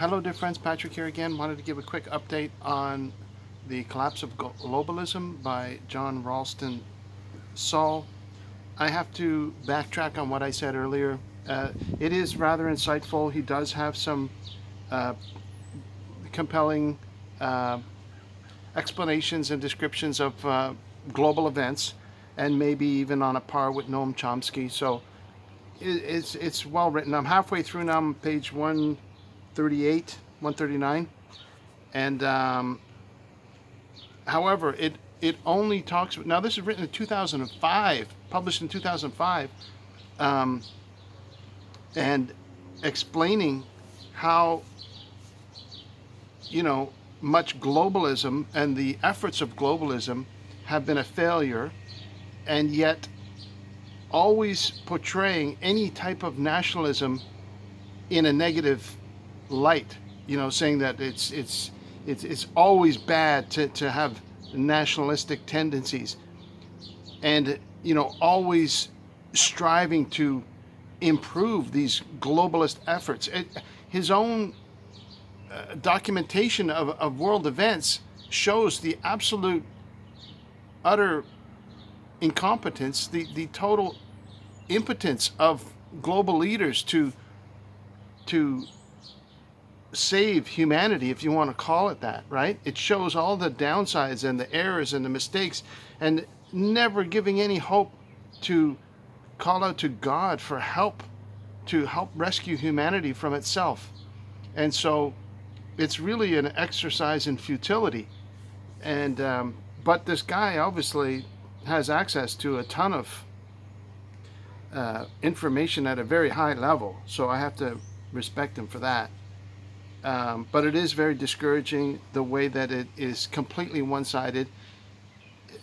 Hello, dear friends. Patrick here again. Wanted to give a quick update on The Collapse of Globalism by John Ralston Saul. I have to backtrack on what I said earlier. It is rather insightful. He does have some uh, compelling uh, explanations and descriptions of global events, and maybe even on a par with Noam Chomsky. So it's well written. I'm halfway through now. I'm page 138, 139, and however, it only talks. Now, this is written in 2005, published in 2005, um, and explaining how you know much globalism and the efforts of globalism have been a failure, and yet always portraying any type of nationalism in a negative light. Saying that it's always bad to have nationalistic tendencies, and always striving to improve these globalist efforts. His own documentation of world events shows the absolute utter incompetence, the total impotence of global leaders to save humanity, if you want to call it that, right? It shows all the downsides and the errors and the mistakes, and never giving any hope to call out to God for help, to help rescue humanity from itself. And so it's really an exercise in futility. And but this guy obviously has access to a ton of information at a very high level, so I have to respect him for that. But it is very discouraging the way that it is completely one-sided,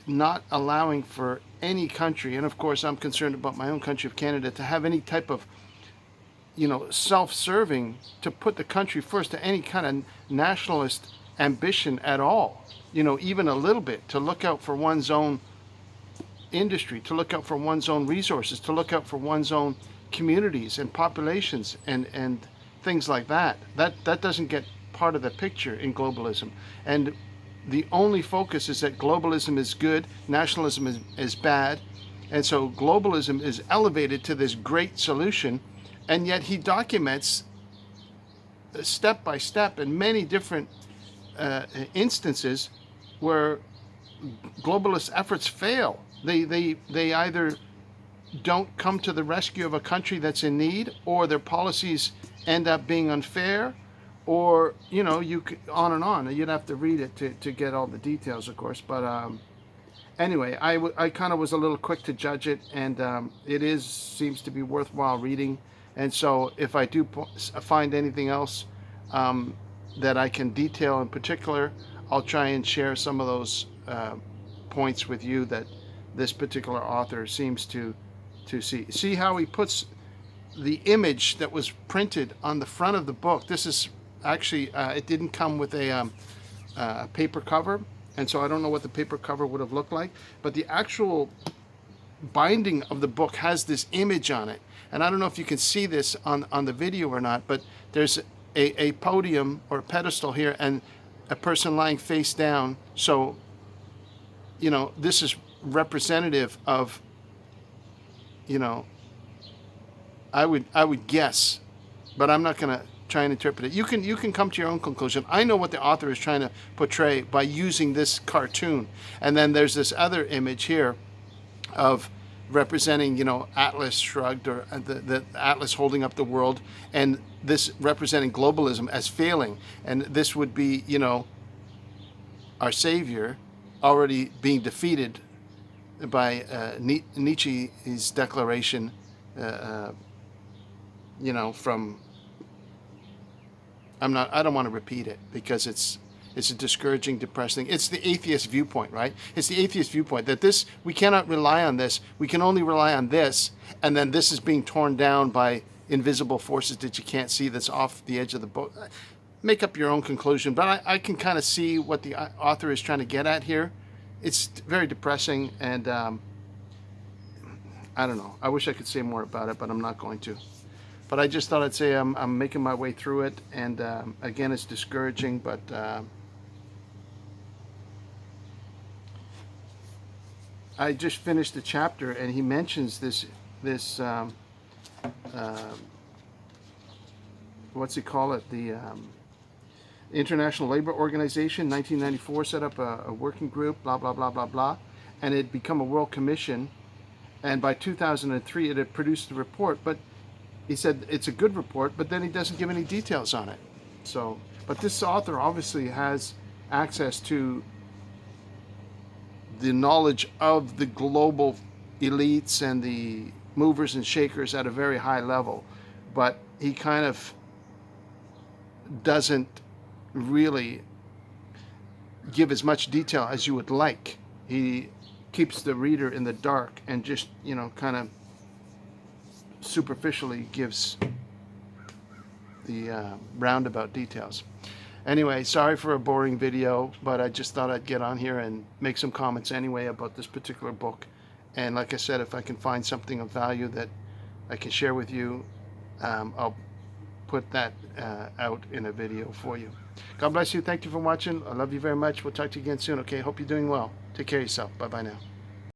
not allowing for any country, and of course I'm concerned about my own country of Canada, to have any type of self-serving, to put the country first, to any kind of nationalist ambition at all, even a little bit, to look out for one's own industry, to look out for one's own resources, to look out for one's own communities and populations and things like that. That doesn't get part of the picture in globalism. And the only focus is that globalism is good, nationalism is bad, and so globalism is elevated to this great solution. And yet he documents step by step in many different instances where globalist efforts fail. They either don't come to the rescue of a country that's in need, or their policies end up being unfair, or you could, on and on. You'd have to read it to get all the details, of course. But anyway, I kind of was a little quick to judge it, and it seems to be worthwhile reading. And so if I do find anything else that I can detail in particular, I'll try and share some of those points with you that this particular author seems to see. See how he puts the image that was printed on the front of the book. This is actually, it didn't come with a paper cover, and so I don't know what the paper cover would have looked like, but the actual binding of the book has this image on it. And I don't know if you can see this on the video or not, but there's a podium or a pedestal here and a person lying face down. So, this is representative of, I would guess, but I'm not going to try and interpret it. You can come to your own conclusion. I know what the author is trying to portray by using this cartoon. And then there's this other image here of representing, Atlas shrugged, or the Atlas holding up the world, and this representing globalism as failing. And this would be, our savior already being defeated by Nietzsche's declaration, from, I don't want to repeat it because it's a discouraging, depressing. It's the atheist viewpoint, right? It's the atheist viewpoint that we cannot rely on this. We can only rely on this, and then this is being torn down by invisible forces that you can't see, that's off the edge of the boat. Make up your own conclusion, but I can kind of see what the author is trying to get at here. It's very depressing, and I don't know. I wish I could say more about it, but I'm not going to. But I just thought I'd say I'm making my way through it, and again, it's discouraging, but I just finished the chapter, and he mentions this what's he call it, the International Labor Organization, 1994, set up a working group, blah blah blah blah blah, and it had become a World Commission, and by 2003 it had produced a report. But he said it's a good report, but then he doesn't give any details on it. So, but this author obviously has access to the knowledge of the global elites and the movers and shakers at a very high level, but he kind of doesn't really give as much detail as you would like. He keeps the reader in the dark and just, kind of superficially gives the roundabout details. Anyway, sorry for a boring video, but I just thought I'd get on here and make some comments anyway about this particular book. And like I said, if I can find something of value that I can share with you, I'll put that out in a video for you. God bless you. Thank you for watching. I love you very much. We'll talk to you again soon. Okay, hope you're doing well. Take care of yourself. Bye-bye now.